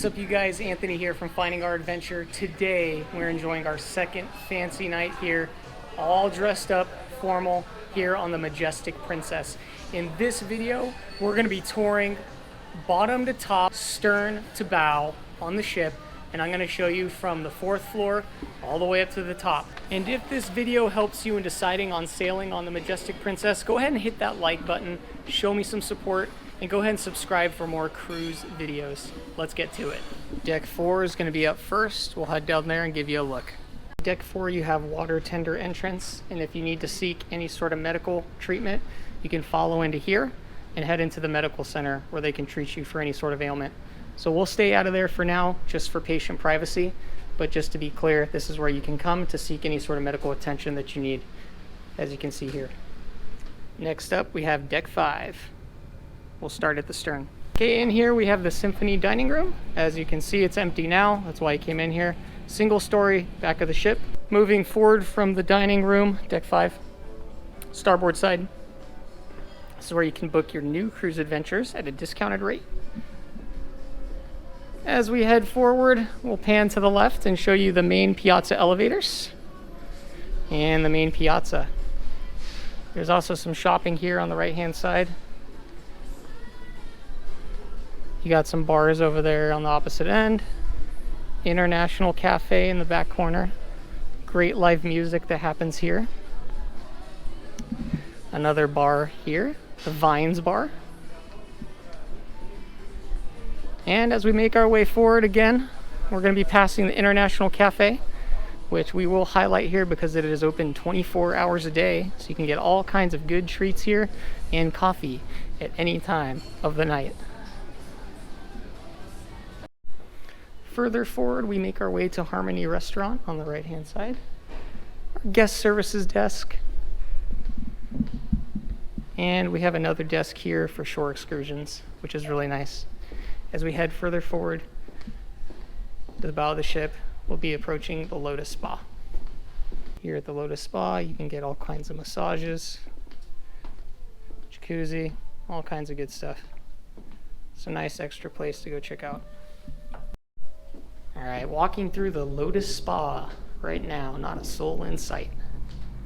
What's up, you guys? Anthony here from Finding Our Adventure. Today we're enjoying our second fancy night here, all dressed up formal here on the Majestic Princess. In this video we're going to be touring bottom to top, stern to bow on the ship, and I'm going to show you from the 4th floor all the way up to the top. And if this video helps you in deciding on sailing on the Majestic Princess, go ahead and hit that like button, show me some support, and go ahead and subscribe for more cruise videos. Let's get to it. Deck 4 is going to be up first. We'll head down there and give you a look. Deck 4, you have water tender entrance, and if you need to seek any sort of medical treatment, you can follow into here and head into the medical center where they can treat you for any sort of ailment. So we'll stay out of there for now, just for patient privacy, but just to be clear, this is where you can come to seek any sort of medical attention that you need, as you can see here. Next up, we have Deck 5. We'll start at the stern. Okay, in here we have the Symphony dining room. As you can see, it's empty now. That's why I came in here. Single story, back of the ship. Moving forward from the dining room, Deck 5, starboard side. This is where you can book your new cruise adventures at a discounted rate. As we head forward, we'll pan to the left and show you the main piazza elevators and the main piazza. There's also some shopping here on the right hand side. You got some bars over there on the opposite end. International Cafe in the back corner. Great live music that happens here. Another bar here, the Vines Bar. And as we make our way forward again, we're going to be passing the International Cafe, which we will highlight here because it is open 24 hours a day. So you can get all kinds of good treats here and coffee at any time of the night. Further forward, we make our way to Harmony Restaurant on the right hand side. Our guest services desk. And we have another desk here for shore excursions, which is really nice. As we head further forward to the bow of the ship, we'll be approaching the Lotus Spa. Here at the Lotus Spa, you can get all kinds of massages, jacuzzi, all kinds of good stuff. It's a nice extra place to go check out. All right, walking through the Lotus Spa right now, not a soul in sight.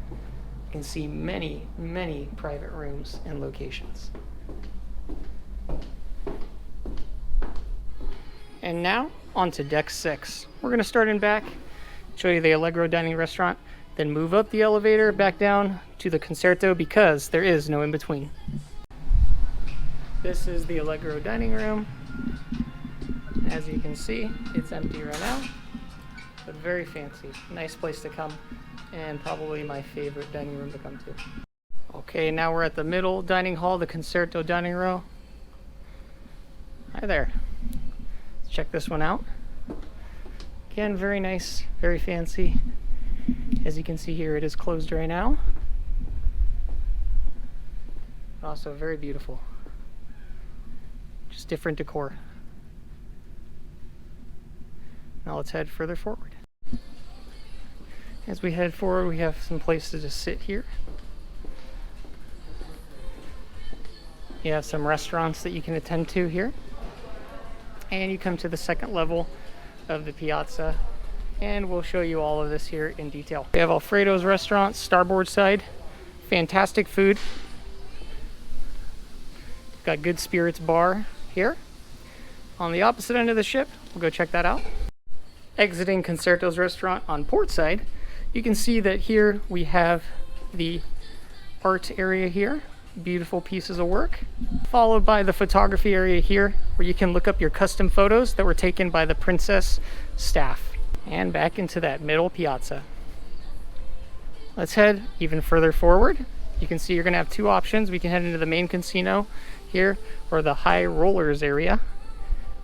You can see many, many private rooms and locations. And now, on to Deck 6. We're going to start in back, show you the Allegro Dining Restaurant, then move up the elevator back down to the Concerto because there is no in-between. This is the Allegro Dining Room. As you can see, it's empty right now, but very fancy. Nice place to come, and probably my favorite dining room to come to. Okay, now we're at the middle dining hall, the Concerto dining row. Hi there. Let's check this one out. Again, very nice, very fancy. As you can see here, it is closed right now. Also very beautiful. Just different decor. Now let's head further forward. As we head forward, we have some places to sit here. You have some restaurants that you can attend to here. And you come to the second level of the piazza, and we'll show you all of this here in detail. We have Alfredo's restaurant, starboard side. Fantastic food. Got Good Spirits bar here. On the opposite end of the ship, we'll go check that out. Exiting Concerto's restaurant on port side, you can see that here we have the art area here. Beautiful pieces of work. Followed by the photography area here, where you can look up your custom photos that were taken by the Princess staff. And back into that middle piazza. Let's head even further forward. You can see you're going to have two options. We can head into the main casino here, or the high rollers area.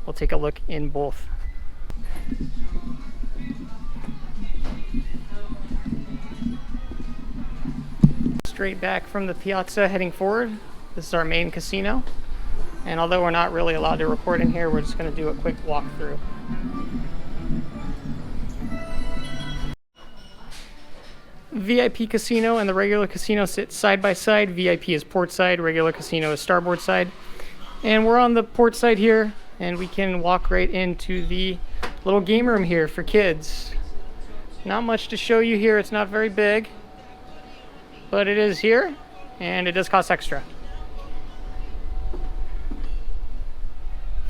We'll take a look in both. Straight back from the piazza heading forward. This is our main casino, and although we're not really allowed to record in here, we're just going to do a quick walkthrough. VIP casino and the regular casino sit side by side. VIP is port side, regular casino is starboard side. And we're on the port side here, and we can walk right into the little game room here for kids. Not much to show you here, it's not very big, but it is here, and it does cost extra.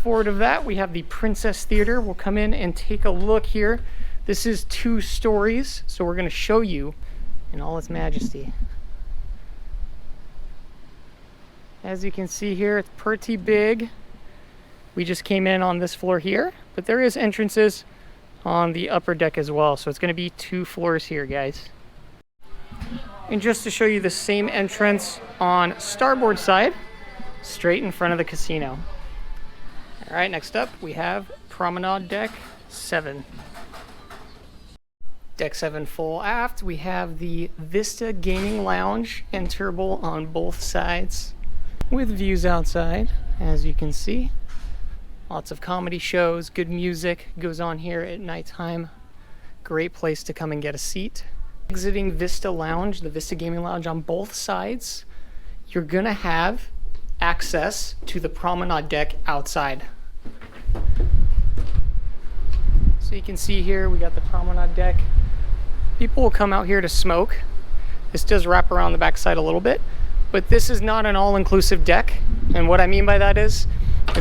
Forward of that, we have the Princess Theater. We'll come in and take a look here. This is 2 stories, so we're going to show you in all its majesty. As you can see here, it's pretty big. We just came in on this floor here, but there is entrances on the upper deck as well, so it's going to be 2 floors here, guys. And just to show you the same entrance on starboard side, straight in front of the casino. All right, next up we have Promenade Deck 7. Deck 7 full aft, we have the Vista Gaming Lounge and Turbo on both sides with views outside, as you can see. Lots of comedy shows, good music goes on here at nighttime. Great place to come and get a seat. Exiting Vista Lounge, the Vista Gaming Lounge on both sides, you're gonna have access to the Promenade Deck outside. So you can see here, we got the Promenade Deck. People will come out here to smoke. This does wrap around the backside a little bit, but this is not an all-inclusive deck. And what I mean by that is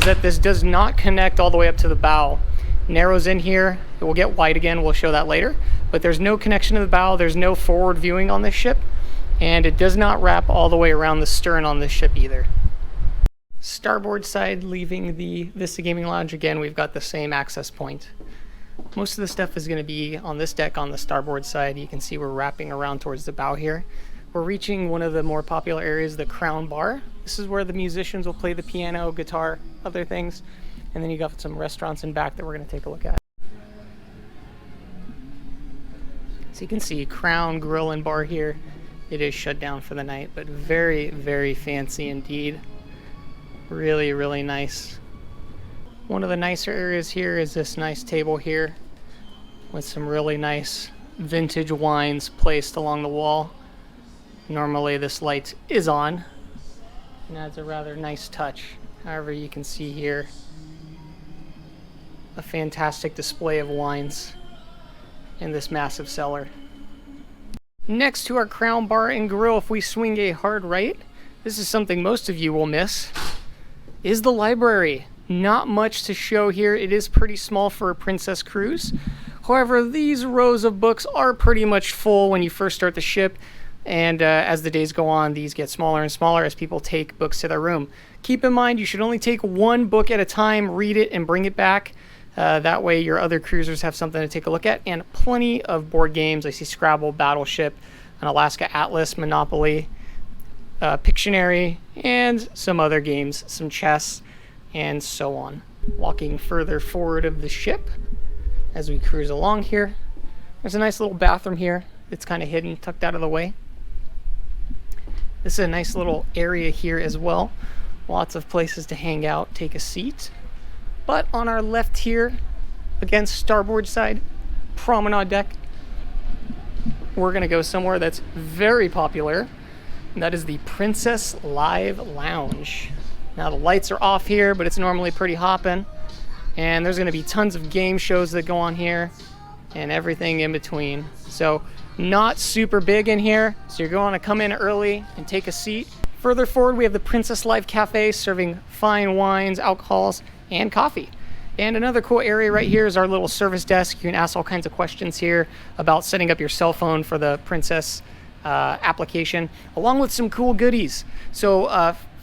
that this does not connect all the way up to the bow. Narrows in here, it will get wide again, we'll show that later, but there's no connection to the bow, there's no forward viewing on this ship, and it does not wrap all the way around the stern on this ship either. Starboard side, leaving the Vista Gaming Lounge, again, we've got the same access point. Most of the stuff is going to be on this deck on the starboard side. You can see we're wrapping around towards the bow here. We're reaching one of the more popular areas, the Crown Bar. This is where the musicians will play the piano, guitar, other things. And then you got some restaurants in back that we're going to take a look at. So you can see Crown Grill and Bar here. It is shut down for the night, but very, very fancy indeed. Really, really nice. One of the nicer areas here is this nice table here with some really nice vintage wines placed along the wall. Normally this light is on and adds a rather nice touch. However, you can see here a fantastic display of wines in this massive cellar. Next to our Crown Bar and Grill, if we swing a hard right, this is something most of you will miss, is the library. Not much to show here. It is pretty small for a Princess Cruise. However, these rows of books are pretty much full when you first start the ship, and as the days go on, these get smaller and smaller as people take books to their room. Keep in mind, you should only take 1 book at a time, read it, and bring it back. That way your other cruisers have something to take a look at, and plenty of board games. I see Scrabble, Battleship, an Alaska Atlas, Monopoly, Pictionary, and some other games, some chess, and so on. Walking further forward of the ship as we cruise along here, there's a nice little bathroom here. It's kind of hidden, tucked out of the way. This is a nice little area here as well. Lots of places to hang out, take a seat. But on our left here, against starboard side, Promenade Deck, we're gonna go somewhere that's very popular, and that is the Princess Live Lounge. Now the lights are off here, but it's normally pretty hopping, and there's gonna be tons of game shows that go on here and everything in between. So not super big in here, so you're going to come in early and take a seat. Further forward, we have the Princess Live Cafe serving fine wines, alcohols, and coffee. And another cool area right here is our little service desk. You can ask all kinds of questions here about setting up your cell phone for the Princess application, along with some cool goodies. So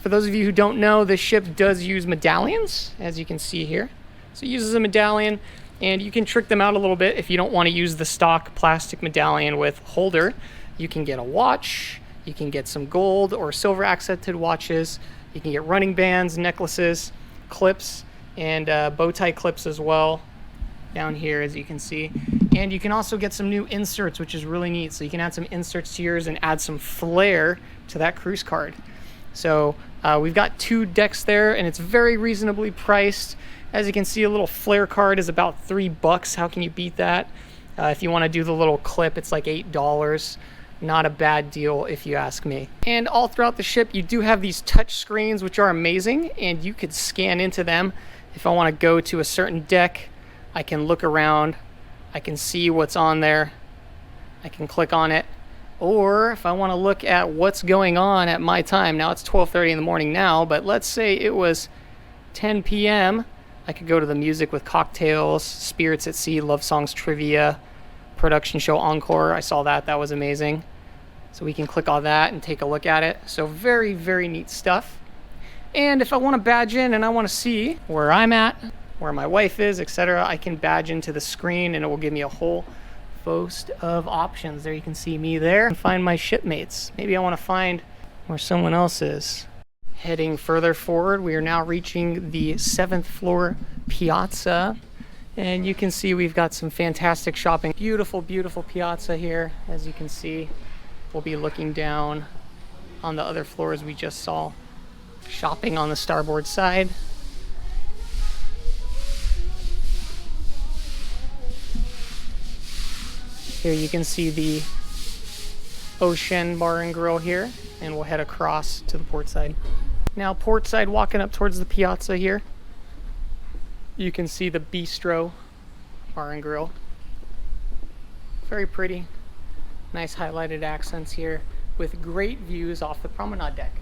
for those of you who don't know, this ship does use medallions, as you can see here. So it uses a medallion, and you can trick them out a little bit if you don't want to use the stock plastic medallion with holder. You can get a watch, you can get some gold or silver accented watches, you can get running bands, necklaces, clips, and bow tie clips as well down here, as you can see. And you can also get some new inserts, which is really neat. So you can add some inserts to yours and add some flair to that cruise card. So we've got 2 decks there, and it's very reasonably priced. As you can see, a little flare card is about $3. How can you beat that? If you want to do the little clip, it's like $8. Not a bad deal if you ask me. And all throughout the ship, you do have these touch screens, which are amazing, and you could scan into them If I want to go to a certain deck, I can look around, I can see what's on there, I can click on it. Or if I want to look at what's going on at my time, now it's 12:30 in the morning now, but let's say it was 10 p.m. I could go to the music with cocktails, spirits at sea, love songs, trivia, production show encore. I saw that. That was amazing. So we can click on that and take a look at it. So very, very neat stuff. And if I want to badge in and I want to see where I'm at, where my wife is, etc., I can badge into the screen and it will give me a whole host of options. There you can see me there and find my shipmates. Maybe I want to find where someone else is. Heading further forward, we are now reaching the 7th floor piazza, and you can see we've got some fantastic shopping. Beautiful, beautiful piazza here. As you can see, we'll be looking down on the other floors we just saw. Shopping on the starboard side. Here you can see the Ocean Bar and Grill here, and we'll head across to the port side. Now port side, walking up towards the piazza here, you can see the Bistro Bar and Grill. Very pretty. Nice highlighted accents here with great views off the promenade deck.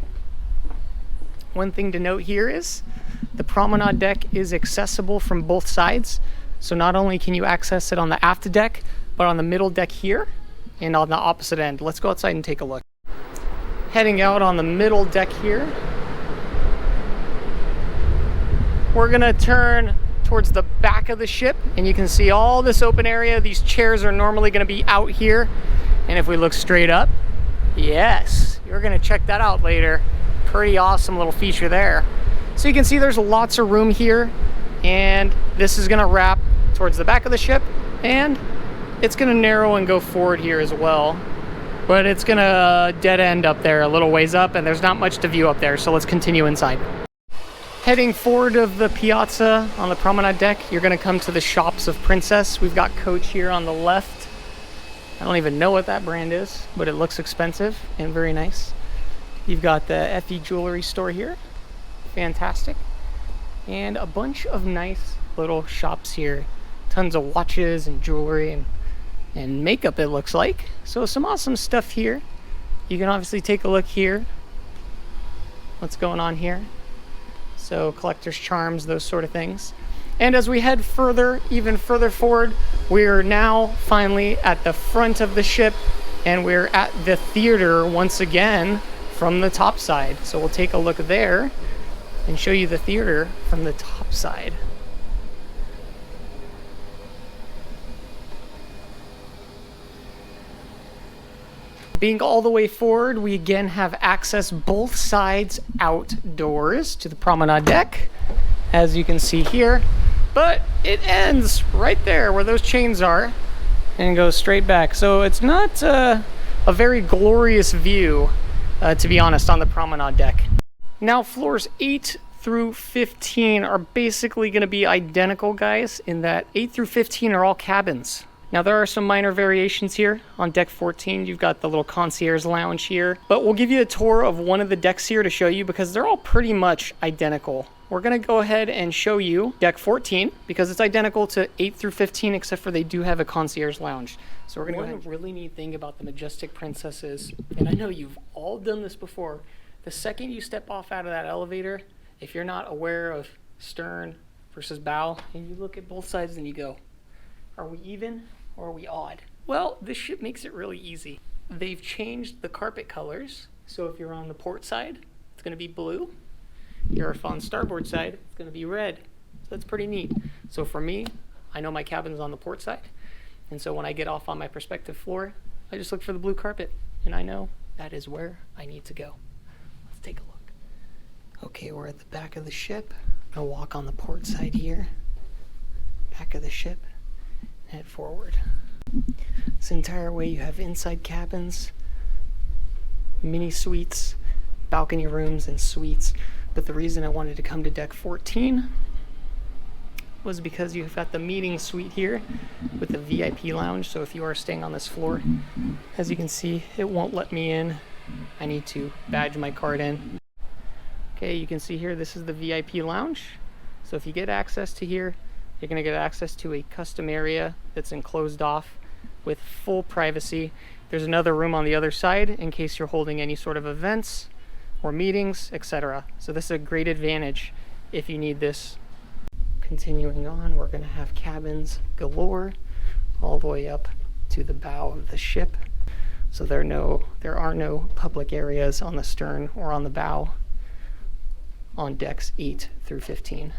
One thing to note here is the promenade deck is accessible from both sides. So not only can you access it on the aft deck, but on the middle deck here and on the opposite end. Let's go outside and take a look. Heading out on the middle deck here. We're gonna turn towards the back of the ship and you can see all this open area. These chairs are normally gonna be out here. And if we look straight up, yes, you're gonna check that out later. Pretty awesome little feature there. So you can see there's lots of room here, and this is gonna wrap towards the back of the ship, and it's gonna narrow and go forward here as well. But it's gonna dead end up there a little ways up, and there's not much to view up there, so let's continue inside. Heading forward of the piazza on the promenade deck, you're gonna come to the shops of Princess. We've got Coach here on the left. I don't even know what that brand is, but it looks expensive and very nice. You've got the Effie jewelry store here. Fantastic. And a bunch of nice little shops here. Tons of watches and jewelry and makeup, it looks like. So some awesome stuff here. You can obviously take a look here. What's going on here? So collector's charms, those sort of things. And as we head further, even further forward, we're now finally at the front of the ship, and we're at the theater once again from the top side. So we'll take a look there and show you the theater from the top side. Being all the way forward, we again have access both sides outdoors to the promenade deck, as you can see here. But it ends right there where those chains are and goes straight back. So it's not a very glorious view, to be honest, on the promenade deck. Now floors 8 through 15 are basically going to be identical, guys, in that 8 through 15 are all cabins. Now there are some minor variations here. On deck 14, you've got the little concierge lounge here, but we'll give you a tour of one of the decks here to show you because they're all pretty much identical. We're going to go ahead and show you deck 14 because it's identical to 8 through 15 except for they do have a concierge lounge. So we're going to go ahead. One really neat thing about the Majestic Princess is, and I know you've all done this before, the second you step off out of that elevator, if you're not aware of stern versus bow, and you look at both sides and you go, are we even or are we odd? Well, this ship makes it really easy. They've changed the carpet colors. So if you're on the port side, it's going to be blue. If on starboard side, it's going to be red. So that's pretty neat. So for me, I know my cabin's on the port side. And so when I get off on my prospective floor, I just look for the blue carpet. And I know that is where I need to go. Let's take a look. Okay, we're at the back of the ship. I'm going to walk on the port side here. Back of the ship. Head forward. This entire way you have inside cabins, mini suites, balcony rooms, and suites. But the reason I wanted to come to deck 14 was because you've got the meeting suite here with the VIP lounge. So if you are staying on this floor, as you can see, it won't let me in. I need to badge my card in. Okay, you can see here, this is the VIP lounge. So if you get access to here, you're going to get access to a custom area that's enclosed off with full privacy. There's another room on the other side in case you're holding any sort of events or meetings, etc. So this is a great advantage if you need this. Continuing on, we're going to have cabins galore all the way up to the bow of the ship. So there are no public areas on the stern or on the bow on decks 8 through 15.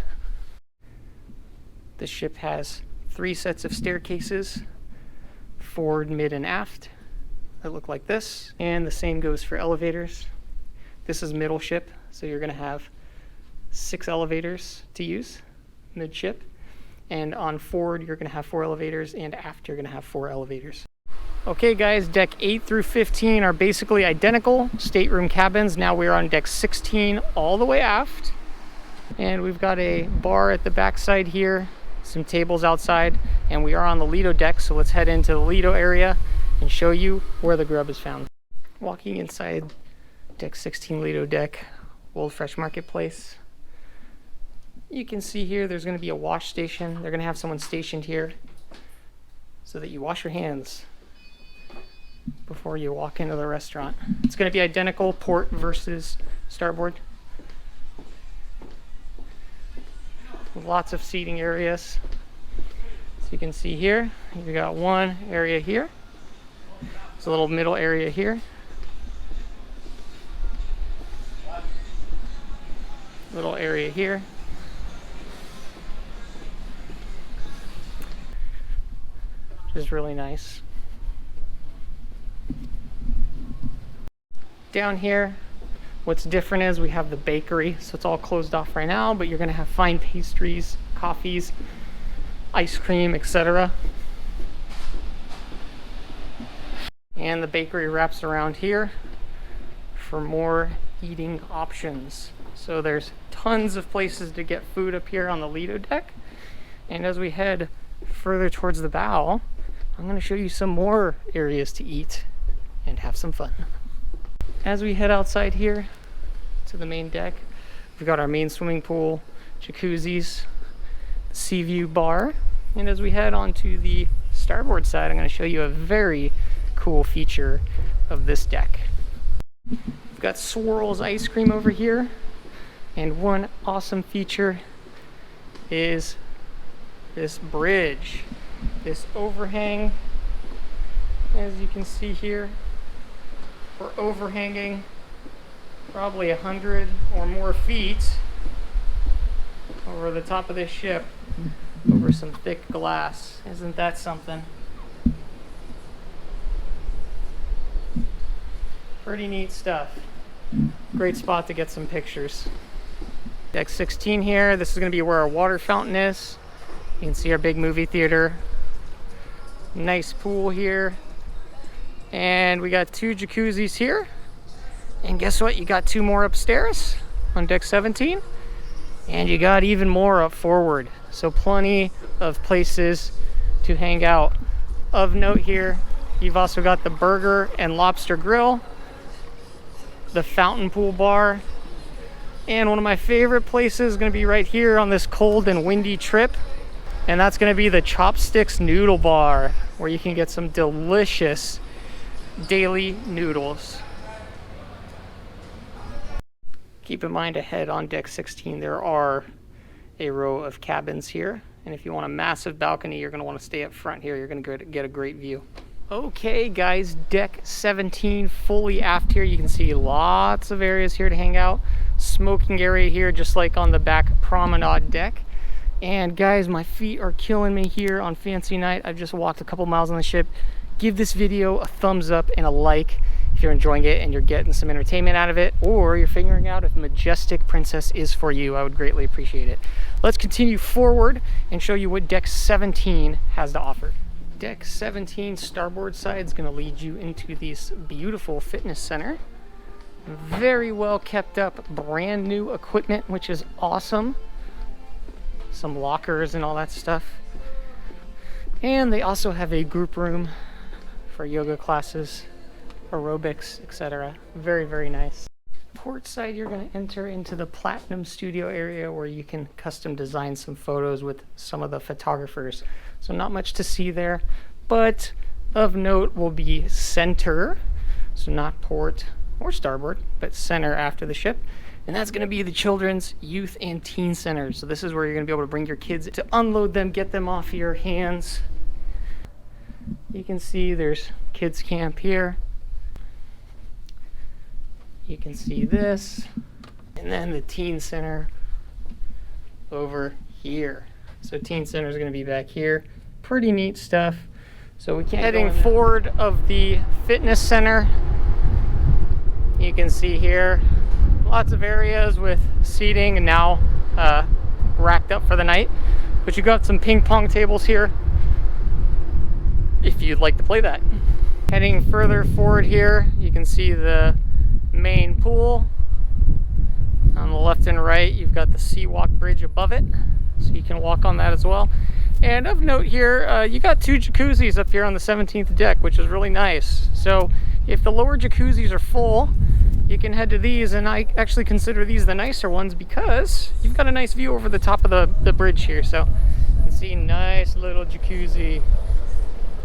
The ship has 3 sets of staircases, forward, mid, and aft, that look like this. And the same goes for elevators. This is middle ship, so you're going to have 6 elevators to use midship. And on forward, you're going to have 4 elevators, and aft, you're going to have 4 elevators. Okay guys, deck 8 through 15 are basically identical stateroom cabins. Now we're on deck 16 all the way aft. And we've got a bar at the back side here, some tables outside, and we are on the Lido deck, so let's head into the Lido area and show you where the grub is found. Walking inside deck 16 Lido deck, Old Fresh Marketplace. You can see here there's going to be a wash station. They're going to have someone stationed here so that you wash your hands before you walk into the restaurant. It's going to be identical port versus starboard. Lots of seating areas. So you can see here, you got one area here. There's a little middle area here. Little area here. Which is really nice. Down here, what's different is we have the bakery, so it's all closed off right now, but you're going to have fine pastries, coffees, ice cream, etc. And the bakery wraps around here for more eating options. So there's tons of places to get food up here on the Lido deck. And as we head further towards the bow, I'm going to show you some more areas to eat and have some fun. As we head outside here to the main deck, we've got our main swimming pool, jacuzzis, sea view bar, and as we head onto the starboard side, I'm going to show you a very cool feature of this deck. We've got Swirl's ice cream over here, and one awesome feature is this bridge, this overhang. As you can see here, we're overhanging probably 100 or more feet over the top of this ship, over some thick glass. Isn't that something? Pretty neat stuff. Great spot to get some pictures. Deck 16 here, this is going to be where our water fountain is. You can see our big movie theater. Nice pool here. And we got 2 jacuzzis here. And guess what? You got 2 more upstairs on deck 17. And you got even more up forward. So plenty of places to hang out. Of note here, you've also got the burger and lobster grill, the fountain pool bar, and one of my favorite places is going to be right here on this cold and windy trip. And that's going to be the Chopsticks Noodle Bar, where you can get some delicious daily noodles. Keep in mind ahead on deck 16 there are a row of cabins here, and if you want a massive balcony, you're going to want to stay up front here. You're going to get a great view. Okay guys, deck 17 fully aft here. You can see lots of areas here to hang out. Smoking area here, just like on the back promenade deck. And guys, my feet are killing me here on Fancy Night. I've just walked a couple miles on the ship. Give this video a thumbs up and a like if you're enjoying it and you're getting some entertainment out of it, or you're figuring out if Majestic Princess is for you. I would greatly appreciate it. Let's continue forward and show you what deck 17 has to offer. Deck 17 starboard side is going to lead you into this beautiful fitness center. Very well kept up, brand new equipment, which is awesome. Some lockers and all that stuff. And they also have a group room for yoga classes, aerobics, etc. Very, very nice. port side, you're going to enter into the Platinum Studio area where you can custom design some photos with some of the photographers. So not much to see there, but of note will be center. So not port or starboard, but center after the ship. And that's going to be the Children's, Youth, and Teen Center. So this is where you're going to be able to bring your kids to unload them, get them off your hands. You can see there's kids camp here. You can see this. And then the Teen Center over here. So Teen Center is going to be back here. Pretty neat stuff. So we can't heading forward of the fitness center. You can see here lots of areas with seating and now racked up for the night. But you got some ping pong tables here if you'd like to play that. Heading further forward here, you can see the main pool. On the left and right, you've got the Sea Walk Bridge above it, so you can walk on that as well. And of note here, you got 2 jacuzzis up here on the 17th deck, which is really nice. So if the lower jacuzzis are full, you can head to these, and I actually consider these the nicer ones because you've got a nice view over the top of the bridge here. So you can see nice little jacuzzi.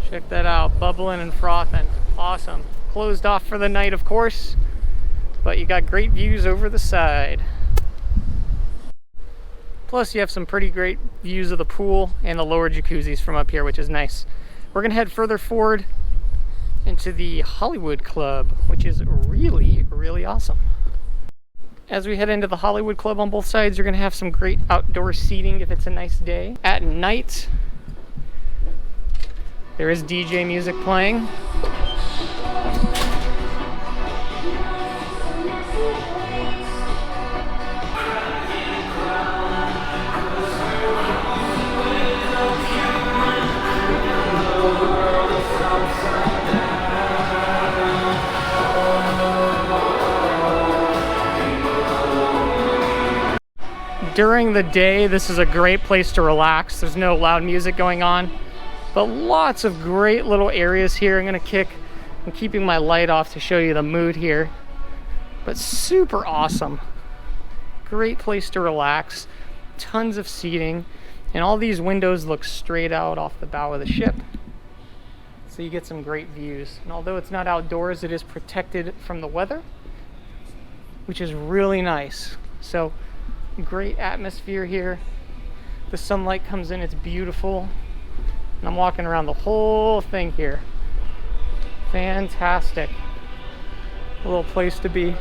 Check that out, bubbling and frothing. Awesome. Closed off for the night, of course, but you got great views over the side. Plus you have some pretty great views of the pool and the lower jacuzzis from up here, which is nice. We're gonna head further forward into the Hollywood Club, which is really, really awesome. As we head into the Hollywood Club on both sides, you're gonna have some great outdoor seating if it's a nice day. At night, there is DJ music playing. During the day, this is a great place to relax. There's no loud music going on, but lots of great little areas here. I'm keeping my light off to show you the mood here, but super awesome. Great place to relax, tons of seating, and all these windows look straight out off the bow of the ship. So you get some great views. And although it's not outdoors, it is protected from the weather, which is really nice. So great atmosphere here. The sunlight comes in, it's beautiful. And I'm walking around the whole thing here. Fantastic. A little place to be.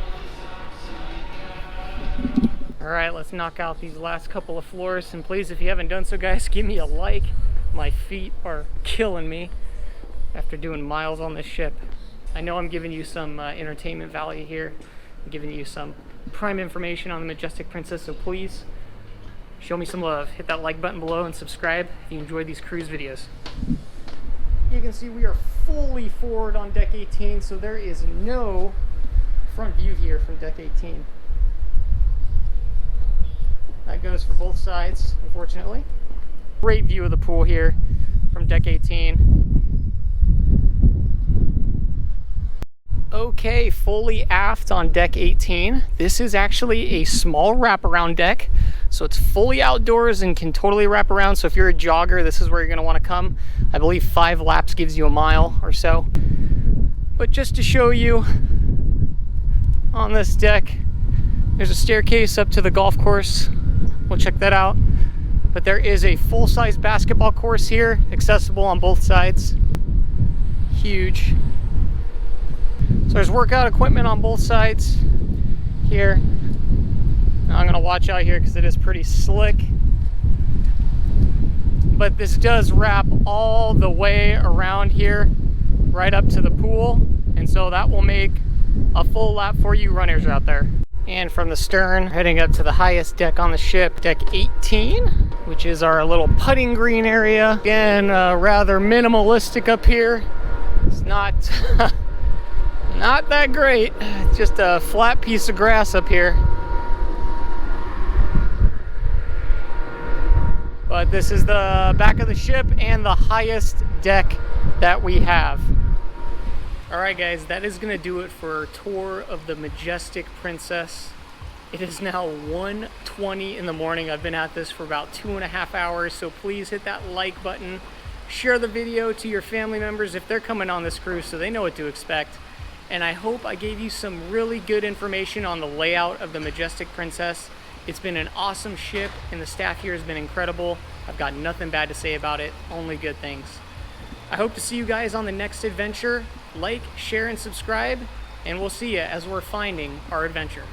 All right, let's knock out these last couple of floors. And please, if you haven't done so, guys, give me a like. My feet are killing me after doing miles on this ship. I know I'm giving you some entertainment value here. I'm giving you some prime information on the Majestic Princess, so please show me some love. Hit that like button below and subscribe if you enjoy these cruise videos. You can see we are fully forward on deck 18, so there is no front view here from deck 18. That goes for both sides, unfortunately. Great view of the pool here from deck 18. Okay, fully aft on deck 18. This is actually a small wraparound deck, so it's fully outdoors and can totally wrap around. So if you're a jogger, this is where you're going to want to come. I believe 5 laps gives you a mile or so. But just to show you, on this deck, there's a staircase up to the golf course. We'll check that out. But there is a full-size basketball course here, accessible on both sides. Huge. So there's workout equipment on both sides here. Now I'm going to watch out here because it is pretty slick. But this does wrap all the way around here, right up to the pool. And so that will make a full lap for you runners out there. And from the stern, heading up to the highest deck on the ship, deck 18, which is our little putting green area. Again, rather minimalistic up here. It's not... not that great. It's just a flat piece of grass up here. But this is the back of the ship and the highest deck that we have. Alright guys, that is going to do it for our tour of the Majestic Princess. It is now 1:20 in the morning. I've been at this for about 2.5 hours, so please hit that like button. Share the video to your family members if they're coming on this cruise so they know what to expect. And I hope I gave you some really good information on the layout of the Majestic Princess. It's been an awesome ship and the staff here has been incredible. I've got nothing bad to say about it, only good things. I hope to see you guys on the next adventure. Like, share, and subscribe, and we'll see you as we're finding our adventure.